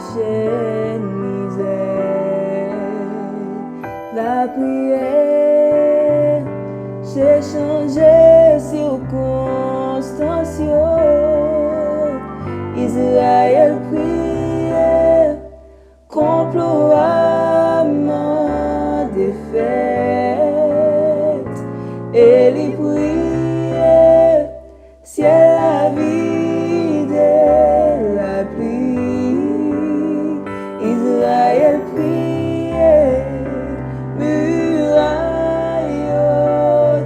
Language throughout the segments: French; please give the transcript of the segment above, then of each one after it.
chaînes misère. La prière, j'ai changé circonstances. Israël priait, complot amant défaite. Et les priait, ciel la vide la pluie. Israël priait, muraille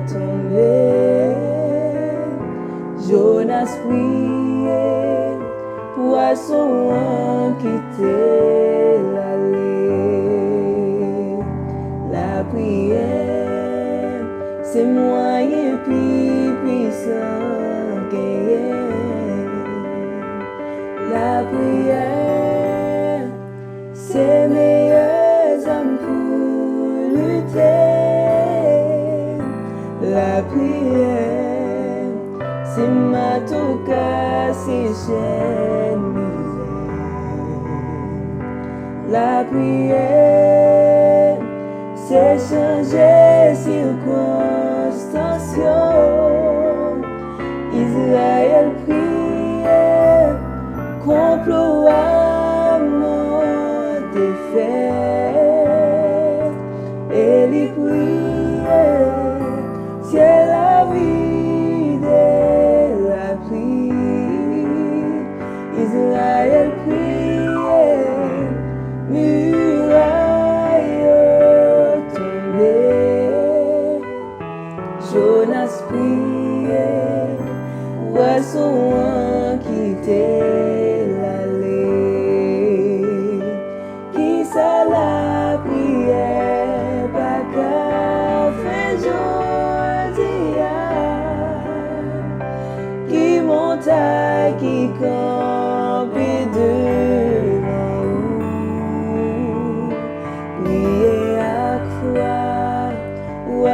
tombée. Jonas priait, poisson quitté l'allée. La prière, c'est moyen plus puissant qu'un. La prière, c'est meilleures armes pour lutter. La prière, c'est ma touca, c'est chaîne misère. La prière, c'est changer circonstances. Israël priait, complot amant défaite. Et les priait, ciel la vide la pluie. Israël priait, muraille tombée. Jonas priait, poisson quitté l'allée. Qui ça la prière, pas qu'à faire jodia. Qui montagne, qui campe devant vous. Priez à croix, ou à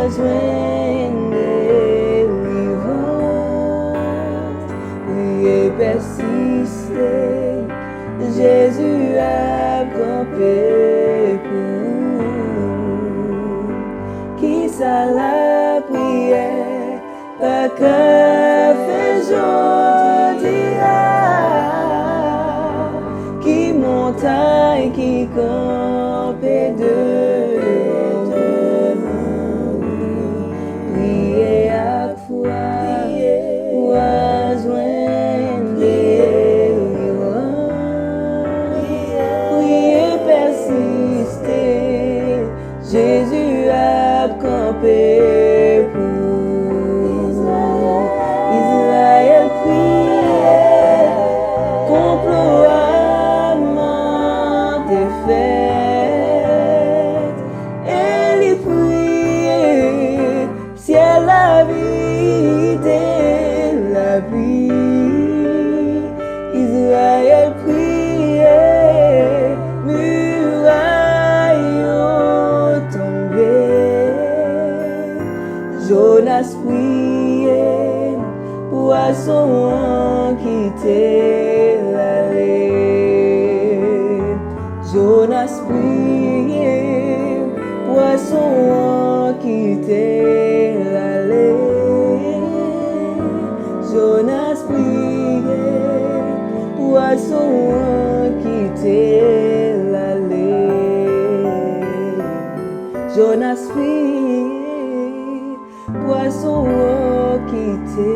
joindre délivrance. Priez persister, Jésus a campé pour vous. Qui ça la prière, pas qu'à faire jodia. Qui montagne, qui campe devant vous. Priez à foi, ou à joindre délivrance. Priez persister, Jésus a campé pour vous. Israël priait, complot amant défaite. Et les priait, ciel la vide la pluie. Israël priait, muraille tombée. Jonas priait, poisson quitté l'allée. Jonas priait, poisson quitté l'allée. Jonas priait, poisson quitté l'allée. Jonas priait, poisson quitté